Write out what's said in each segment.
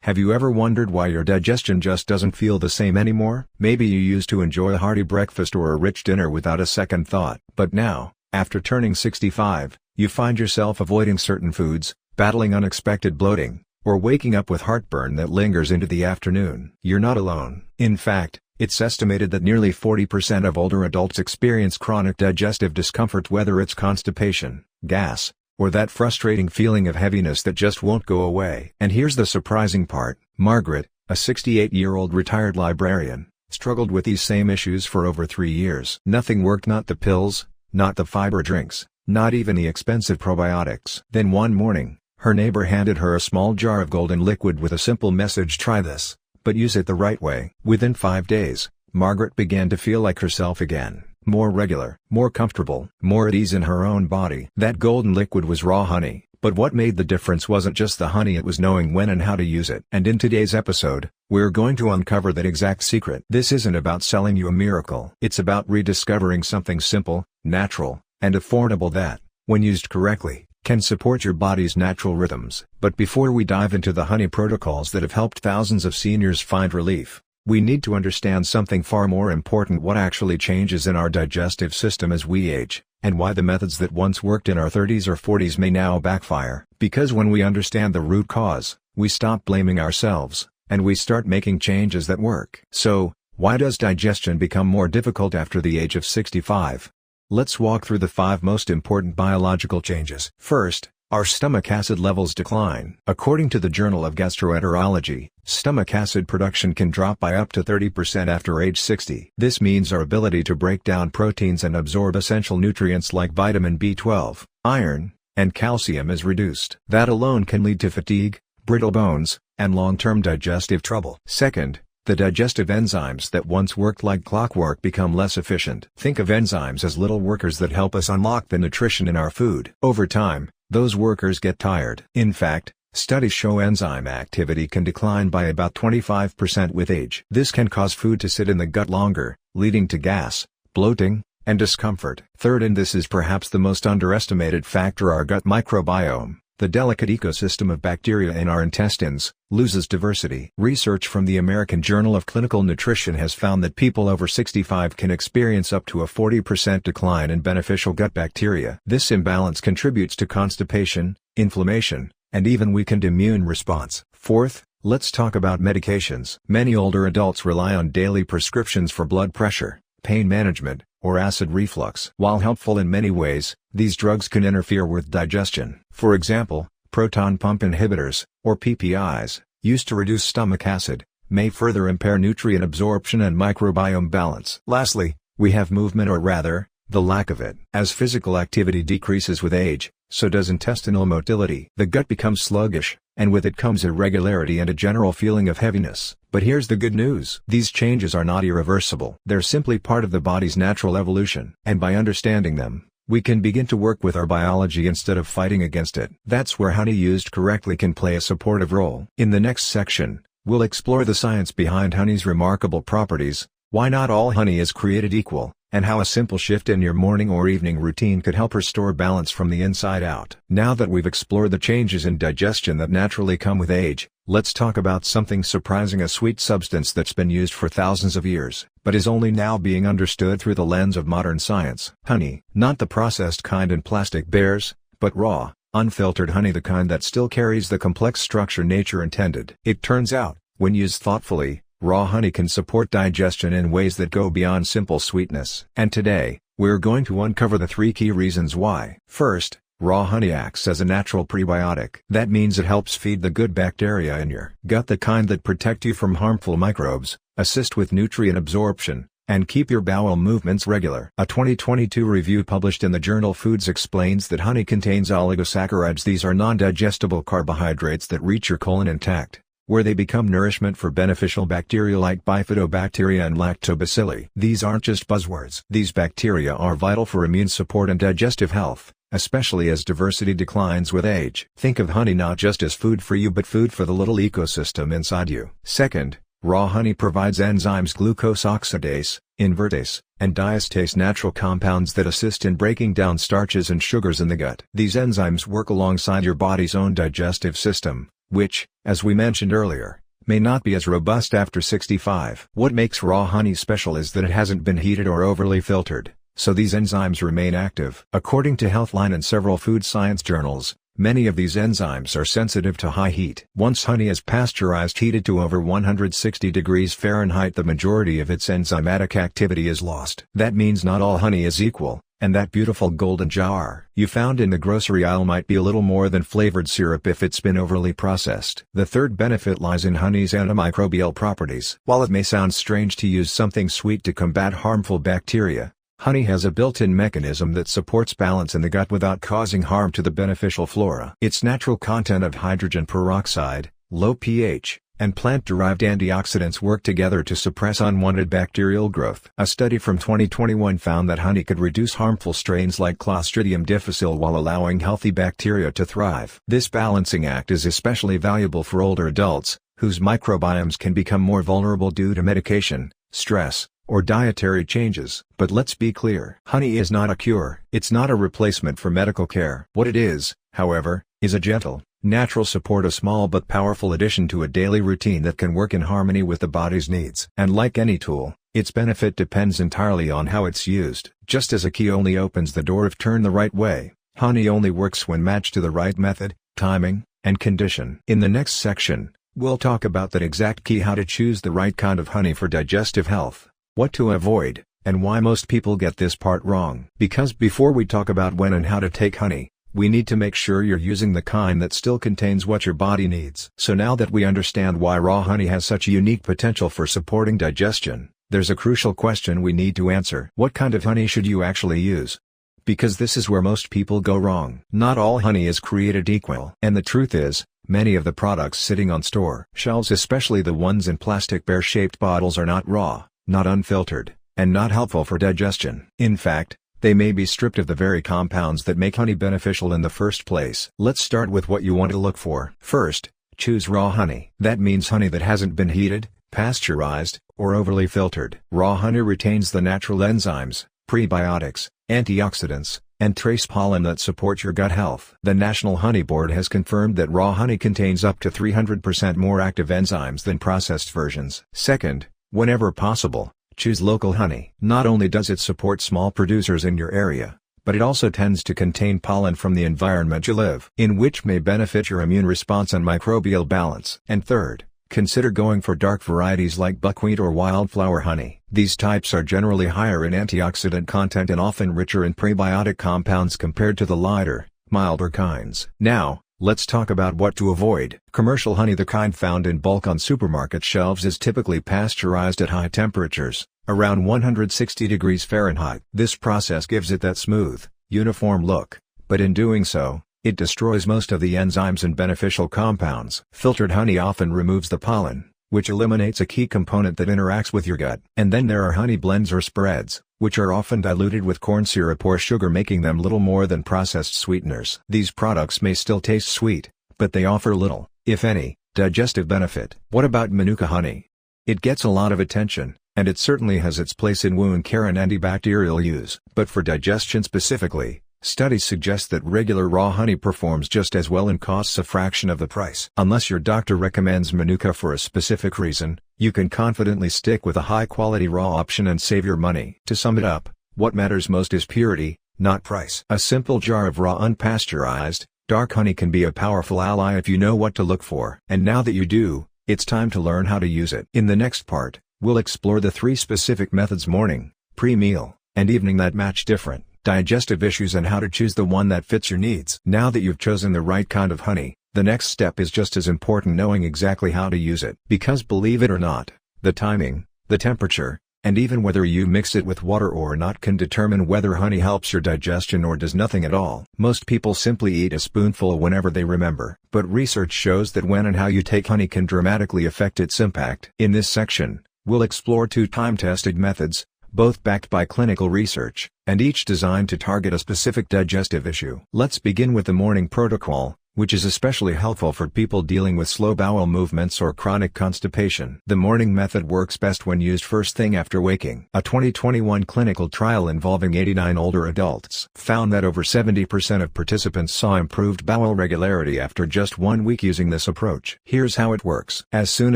Have you ever wondered why your digestion just doesn't feel the same anymore? Maybe you used to enjoy a hearty breakfast or a rich dinner without a second thought. But now, after turning 65, you find yourself avoiding certain foods, battling unexpected bloating, or waking up with heartburn that lingers into the afternoon. You're not alone. In fact, it's estimated that nearly 40% of older adults experience chronic digestive discomfort, whether it's constipation, gas, or that frustrating feeling of heaviness that just won't go away. And here's the surprising part. Margaret, a 68-year-old retired librarian, struggled with these same issues for over 3 years. Nothing worked, not the pills, not the fiber drinks, not even the expensive probiotics. Then one morning, her neighbor handed her a small jar of golden liquid with a simple message: try this, but use it the right way. Within 5 days, Margaret began to feel like herself again. More regular, more comfortable, more at ease in her own body. That golden liquid was raw honey, but what made the difference wasn't just the honey, it was knowing when and how to use it. And in today's episode, we're going to uncover that exact secret. This isn't about selling you a miracle. It's about rediscovering something simple, natural, and affordable that, when used correctly, can support your body's natural rhythms. But before we dive into the honey protocols that have helped thousands of seniors find relief, we need to understand something far more important: what actually changes in our digestive system as we age, and why the methods that once worked in our 30s or 40s may now backfire. Because when we understand the root cause, we stop blaming ourselves, and we start making changes that work. So, why does digestion become more difficult after the age of 65? Let's walk through the 5 most important biological changes. First, our stomach acid levels decline. According to the Journal of Gastroenterology, stomach acid production can drop by up to 30% after age 60. This means our ability to break down proteins and absorb essential nutrients like vitamin B12, iron, and calcium is reduced. That alone can lead to fatigue, brittle bones, and long-term digestive trouble. Second, the digestive enzymes that once worked like clockwork become less efficient. Think of enzymes as little workers that help us unlock the nutrition in our food. Over time, those workers get tired. In fact, studies show enzyme activity can decline by about 25% with age. This can cause food to sit in the gut longer, leading to gas, bloating, and discomfort. Third, and this is perhaps the most underestimated factor, our gut microbiome, the delicate ecosystem of bacteria in our intestines, loses diversity. Research from the American Journal of Clinical Nutrition has found that people over 65 can experience up to a 40% decline in beneficial gut bacteria. This imbalance contributes to constipation, inflammation, and even weakened immune response. Fourth, let's talk about medications. Many older adults rely on daily prescriptions for blood pressure, pain management, or acid reflux. While helpful in many ways, these drugs can interfere with digestion. For example, proton pump inhibitors, or PPIs, used to reduce stomach acid, may further impair nutrient absorption and microbiome balance. Lastly, we have movement, or rather, the lack of it. As physical activity decreases with age, so does intestinal motility. The gut becomes sluggish, and with it comes irregularity and a general feeling of heaviness. But here's the good news. These changes are not irreversible. They're simply part of the body's natural evolution. And by understanding them, we can begin to work with our biology instead of fighting against it. That's where honey used correctly can play a supportive role. In the next section, we'll explore the science behind honey's remarkable properties, why not all honey is created equal, and how a simple shift in your morning or evening routine could help restore balance from the inside out. Now that we've explored the changes in digestion that naturally come with age, let's talk about something surprising: a sweet substance that's been used for thousands of years, but is only now being understood through the lens of modern science. Honey. Not the processed kind in plastic bears, but raw, unfiltered honey, the kind that still carries the complex structure nature intended. It turns out, when used thoughtfully, raw honey can support digestion in ways that go beyond simple sweetness. And today, we're going to uncover the 3 key reasons why. First, raw honey acts as a natural prebiotic. That means it helps feed the good bacteria in your gut, the kind that protect you from harmful microbes, assist with nutrient absorption, and keep your bowel movements regular. A 2022 review published in the journal Foods explains that honey contains oligosaccharides. These are non-digestible carbohydrates that reach your colon intact, where they become nourishment for beneficial bacteria like bifidobacteria and lactobacilli. These aren't just buzzwords. These bacteria are vital for immune support and digestive health, especially as diversity declines with age. Think of honey not just as food for you, but food for the little ecosystem inside you. Second, raw honey provides enzymes glucose oxidase, invertase, and diastase, natural compounds that assist in breaking down starches and sugars in the gut. These enzymes work alongside your body's own digestive system, which, as we mentioned earlier, may not be as robust after 65. What makes raw honey special is that it hasn't been heated or overly filtered, so these enzymes remain active. According to Healthline and several food science journals, many of these enzymes are sensitive to high heat. Once honey is pasteurized heated to over 160 degrees Fahrenheit, the majority of its enzymatic activity is lost. That means not all honey is equal, and that beautiful golden jar you found in the grocery aisle might be a little more than flavored syrup if it's been overly processed. The third benefit lies in honey's antimicrobial properties. While it may sound strange to use something sweet to combat harmful bacteria, honey has a built-in mechanism that supports balance in the gut without causing harm to the beneficial flora. Its natural content of hydrogen peroxide, low pH, and plant-derived antioxidants work together to suppress unwanted bacterial growth. A study from 2021 found that honey could reduce harmful strains like Clostridium difficile while allowing healthy bacteria to thrive. This balancing act is especially valuable for older adults, whose microbiomes can become more vulnerable due to medication, stress, or dietary changes. But let's be clear. Honey is not a cure. It's not a replacement for medical care. What it is, however, is a gentle, natural support, a small but powerful addition to a daily routine that can work in harmony with the body's needs. And like any tool, its benefit depends entirely on how it's used. Just as a key only opens the door if turned the right way, honey only works when matched to the right method, timing, and condition. In the next section, we'll talk about that exact key: how to choose the right kind of honey for digestive health, what to avoid, and why most people get this part wrong. Because before we talk about when and how to take honey, we need to make sure you're using the kind that still contains what your body needs. So now that we understand why raw honey has such a unique potential for supporting digestion, there's a crucial question we need to answer. What kind of honey should you actually use? Because this is where most people go wrong. Not all honey is created equal. And the truth is, many of the products sitting on store shelves, especially the ones in plastic bear-shaped bottles, are not raw, not unfiltered, and not helpful for digestion. In fact, they may be stripped of the very compounds that make honey beneficial in the first place. Let's start with what you want to look for. First, choose raw honey. That means honey that hasn't been heated, pasteurized, or overly filtered. Raw honey retains the natural enzymes, prebiotics, antioxidants, and trace pollen that support your gut health. The National Honey Board has confirmed that raw honey contains up to 300% more active enzymes than processed versions. Second, whenever possible, choose local honey. Not only does it support small producers in your area, but it also tends to contain pollen from the environment you live in, which may benefit your immune response and microbial balance. And third, consider going for dark varieties like buckwheat or wildflower honey. These types are generally higher in antioxidant content and often richer in prebiotic compounds compared to the lighter, milder kinds. Now, let's talk about what to avoid. Commercial honey, the kind found in bulk on supermarket shelves, is typically pasteurized at high temperatures, around 160 degrees Fahrenheit. This process gives it that smooth, uniform look, but in doing so, it destroys most of the enzymes and beneficial compounds. Filtered honey often removes the pollen, which eliminates a key component that interacts with your gut. And then there are honey blends or spreads, which are often diluted with corn syrup or sugar, making them little more than processed sweeteners. These products may still taste sweet, but they offer little, if any, digestive benefit. What about Manuka honey? It gets a lot of attention, and it certainly has its place in wound care and antibacterial use. But for digestion specifically, studies suggest that regular raw honey performs just as well and costs a fraction of the price. Unless your doctor recommends Manuka for a specific reason, you can confidently stick with a high-quality raw option and save your money. To sum it up, what matters most is purity, not price. A simple jar of raw unpasteurized, dark honey can be a powerful ally if you know what to look for. And now that you do, it's time to learn how to use it. In the next part, we'll explore the 3 specific methods: morning, pre-meal, and evening, that match different digestive issues and how to choose the one that fits your needs. Now that you've chosen the right kind of honey, the next step is just as important: knowing exactly how to use it. Because believe it or not, the timing, the temperature, and even whether you mix it with water or not can determine whether honey helps your digestion or does nothing at all. Most people simply eat a spoonful whenever they remember. But research shows that when and how you take honey can dramatically affect its impact. In this section, we'll explore 2 time-tested methods, both backed by clinical research, and each designed to target a specific digestive issue. Let's begin with the morning protocol, which is especially helpful for people dealing with slow bowel movements or chronic constipation. The morning method works best when used first thing after waking. A 2021 clinical trial involving 89 older adults found that over 70% of participants saw improved bowel regularity after just 1 week using this approach. Here's how it works. As soon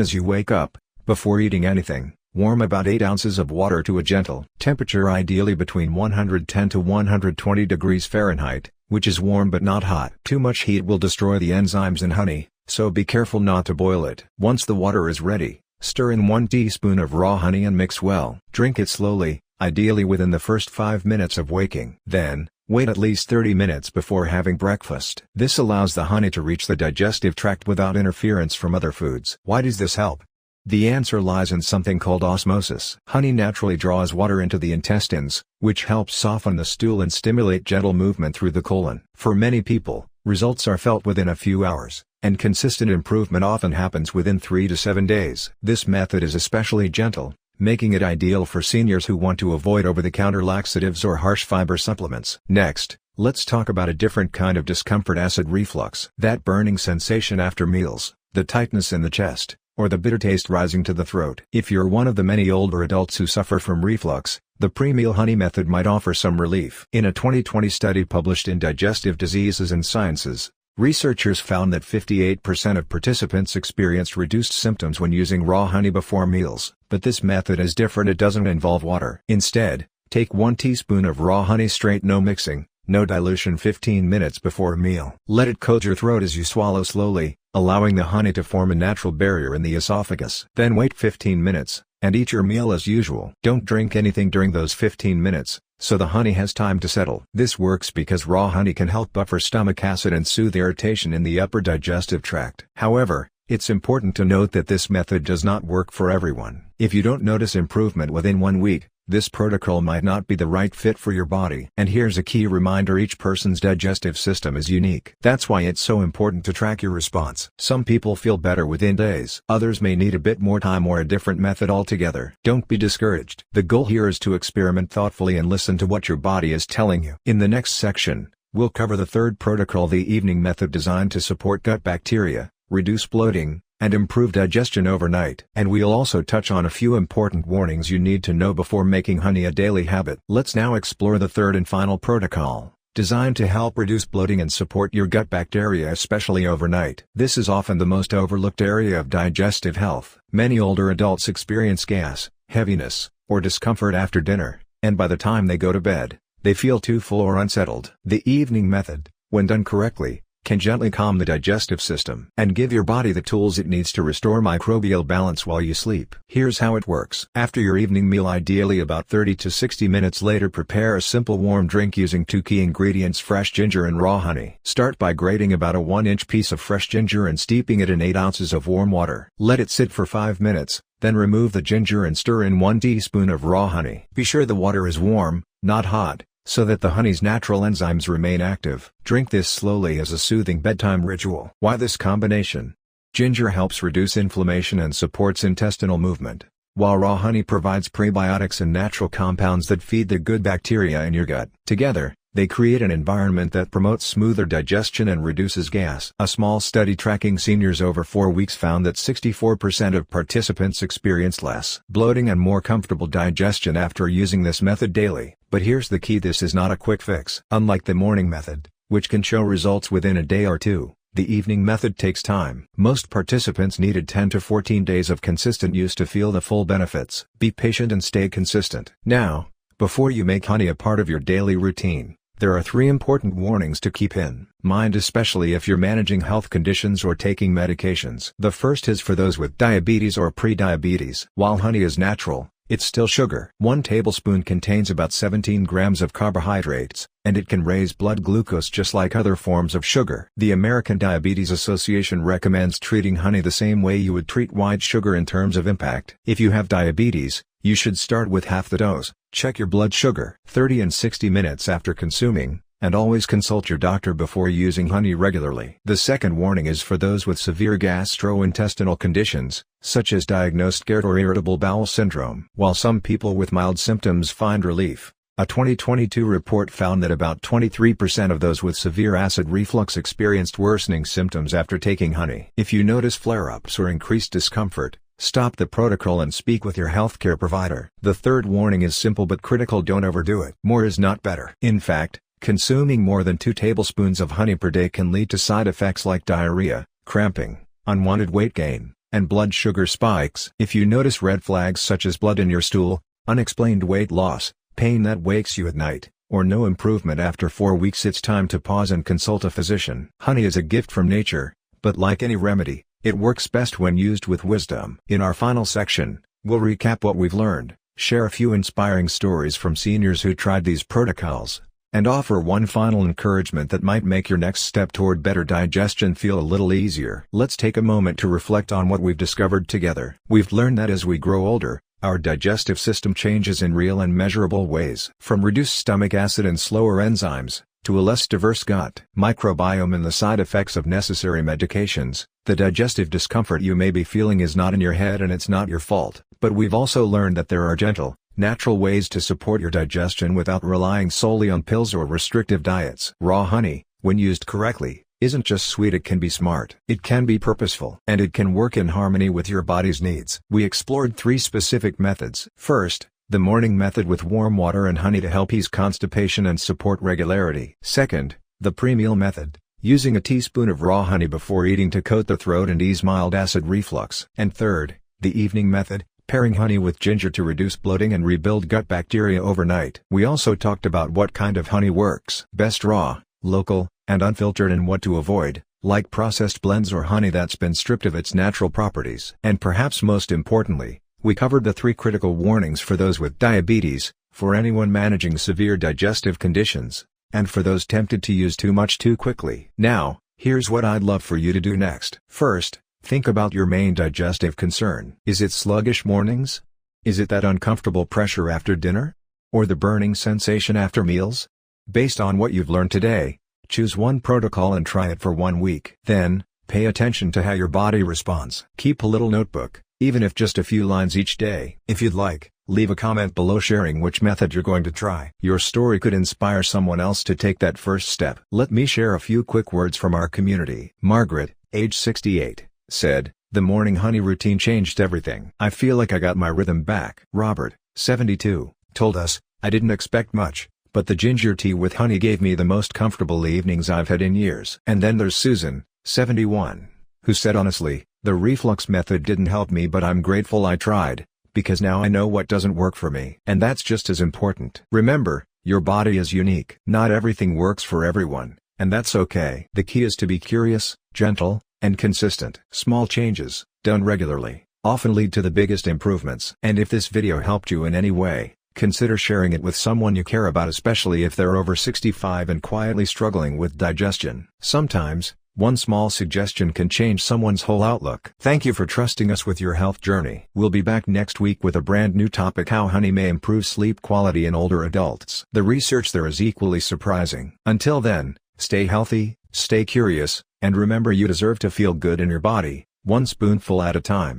as you wake up, before eating anything, warm about 8 ounces of water to a gentle temperature, ideally between 110 to 120 degrees Fahrenheit, which is warm but not hot. Too much heat will destroy the enzymes in honey, so be careful not to boil it. Once the water is ready, stir in 1 teaspoon of raw honey and mix well. Drink it slowly, ideally within the first 5 minutes of waking. Then, wait at least 30 minutes before having breakfast. This allows the honey to reach the digestive tract without interference from other foods. Why does this help? The answer lies in something called osmosis. Honey naturally draws water into the intestines, which helps soften the stool and stimulate gentle movement through the colon. For many people, results are felt within a few hours, and consistent improvement often happens within 3 to 7 days. This method is especially gentle, making it ideal for seniors who want to avoid over-the-counter laxatives or harsh fiber supplements. Next, let's talk about a different kind of discomfort: acid reflux. That burning sensation after meals, the tightness in the chest, or the bitter taste rising to the throat. If you're one of the many older adults who suffer from reflux, the pre-meal honey method might offer some relief. In a 2020 study published in Digestive Diseases and Sciences, researchers found that 58% of participants experienced reduced symptoms when using raw honey before meals. But this method is different. It doesn't involve water. Instead, take 1 teaspoon of raw honey straight, no mixing, no dilution, 15 minutes before a meal. Let it coat your throat as you swallow slowly, allowing the honey to form a natural barrier in the esophagus. Then wait 15 minutes, and eat your meal as usual. Don't drink anything during those 15 minutes, so the honey has time to settle. This works because raw honey can help buffer stomach acid and soothe irritation in the upper digestive tract. However, it's important to note that this method does not work for everyone. If you don't notice improvement within 1 week, this protocol might not be the right fit for your body. And here's a key reminder: each person's digestive system is unique. That's why it's so important to track your response. Some people feel better within days. Others may need a bit more time or a different method altogether. Don't be discouraged. The goal here is to experiment thoughtfully and listen to what your body is telling you. In the next section, we'll cover the third protocol, the evening method, designed to support gut bacteria, reduce bloating, and improve digestion overnight. And we'll also touch on a few important warnings you need to know before making honey a daily habit. Let's now explore the third and final protocol, designed to help reduce bloating and support your gut bacteria, especially overnight. This is often the most overlooked area of digestive health. Many older adults experience gas, heaviness, or discomfort after dinner, and by the time they go to bed, they feel too full or unsettled. The evening method, when done correctly, can gently calm the digestive system and give your body the tools it needs to restore microbial balance while you sleep. Here's how it works. After your evening meal, ideally about 30 to 60 minutes later, prepare a simple warm drink using 2 key ingredients: fresh ginger and raw honey. Start by grating about a 1-inch piece of fresh ginger and steeping it in 8 ounces of warm water. Let it sit for 5 minutes, then remove the ginger and stir in 1 teaspoon of raw honey. Be sure the water is warm, not hot, so that the honey's natural enzymes remain active. Drink this slowly as a soothing bedtime ritual. Why this combination? Ginger helps reduce inflammation and supports intestinal movement, while raw honey provides prebiotics and natural compounds that feed the good bacteria in your gut. Together, they create an environment that promotes smoother digestion and reduces gas. A small study tracking seniors over 4 weeks found that 64% of participants experienced less bloating and more comfortable digestion after using this method daily. But here's the key: this is not a quick fix. Unlike the morning method, which can show results within a day or two, the evening method takes time. Most participants needed 10 to 14 days of consistent use to feel the full benefits. Be patient and stay consistent. Now, before you make honey a part of your daily routine, there are 3 important warnings to keep in mind, especially if you're managing health conditions or taking medications. The first is for those with diabetes or pre-diabetes. While honey is natural, it's still sugar. 1 tablespoon contains about 17 grams of carbohydrates, and it can raise blood glucose just like other forms of sugar. The American Diabetes Association recommends treating honey the same way you would treat white sugar in terms of impact. If you have diabetes, you should start with half the dose. Check your blood sugar 30 and 60 minutes after consuming, and always consult your doctor before using honey regularly. The second warning is for those with severe gastrointestinal conditions, such as diagnosed GERD or irritable bowel syndrome. While some people with mild symptoms find relief, A 2022 report found that about 23% of those with severe acid reflux experienced worsening symptoms after taking honey. If you notice flare-ups or increased discomfort, stop the protocol and speak with your healthcare provider. The third warning is simple but critical: don't overdo it. More is not better. In fact, consuming more than 2 tablespoons of honey per day can lead to side effects like diarrhea, cramping, unwanted weight gain, and blood sugar spikes. If you notice red flags such as blood in your stool, unexplained weight loss, pain that wakes you at night, or no improvement after 4 weeks, it's time to pause and consult a physician. Honey is a gift from nature, but like any remedy, it works best when used with wisdom. In our final section, we'll recap what we've learned, share a few inspiring stories from seniors who tried these protocols, and offer one final encouragement that might make your next step toward better digestion feel a little easier. Let's take a moment to reflect on what we've discovered together. We've learned that as we grow older, our digestive system changes in real and measurable ways. From reduced stomach acid and slower enzymes, to a less diverse gut microbiome and the side effects of necessary medications, the digestive discomfort you may be feeling is not in your head and it's not your fault. But we've also learned that there are gentle, natural ways to support your digestion without relying solely on pills or restrictive diets. Raw honey, when used correctly, isn't just sweet, it can be smart. It can be purposeful. And it can work in harmony with your body's needs. We explored 3 specific methods. First, the morning method with warm water and honey to help ease constipation and support regularity. Second, the pre-meal method, using a teaspoon of raw honey before eating to coat the throat and ease mild acid reflux. And third, the evening method, pairing honey with ginger to reduce bloating and rebuild gut bacteria overnight. We also talked about what kind of honey works best: raw, local, and unfiltered, and what to avoid, like processed blends or honey that's been stripped of its natural properties. And perhaps most importantly, we covered the 3 critical warnings for those with diabetes, for anyone managing severe digestive conditions, and for those tempted to use too much too quickly. Now, here's what I'd love for you to do next. First, think about your main digestive concern. Is it sluggish mornings? Is it that uncomfortable pressure after dinner? Or the burning sensation after meals? Based on what you've learned today, choose one protocol and try it for 1 week. Then, pay attention to how your body responds. Keep a little notebook, even if just a few lines each day. If you'd like, leave a comment below sharing which method you're going to try. Your story could inspire someone else to take that first step. Let me share a few quick words from our community. Margaret, age 68, said, "The morning honey routine changed everything. I feel like I got my rhythm back." Robert, 72, told us, "I didn't expect much, but the ginger tea with honey gave me the most comfortable evenings I've had in years." And then there's Susan, 71, who said, "Honestly, the reflux method didn't help me, but I'm grateful I tried, because now I know what doesn't work for me." And that's just as important. Remember, your body is unique. Not everything works for everyone, and that's okay. The key is to be curious, gentle, and consistent. Small changes, done regularly, often lead to the biggest improvements. And if this video helped you in any way, consider sharing it with someone you care about, especially if they're over 65 and quietly struggling with digestion. Sometimes, one small suggestion can change someone's whole outlook. Thank you for trusting us with your health journey. We'll be back next week with a brand new topic: how honey may improve sleep quality in older adults. The research there is equally surprising. Until then, stay healthy, stay curious, and remember, you deserve to feel good in your body, one spoonful at a time.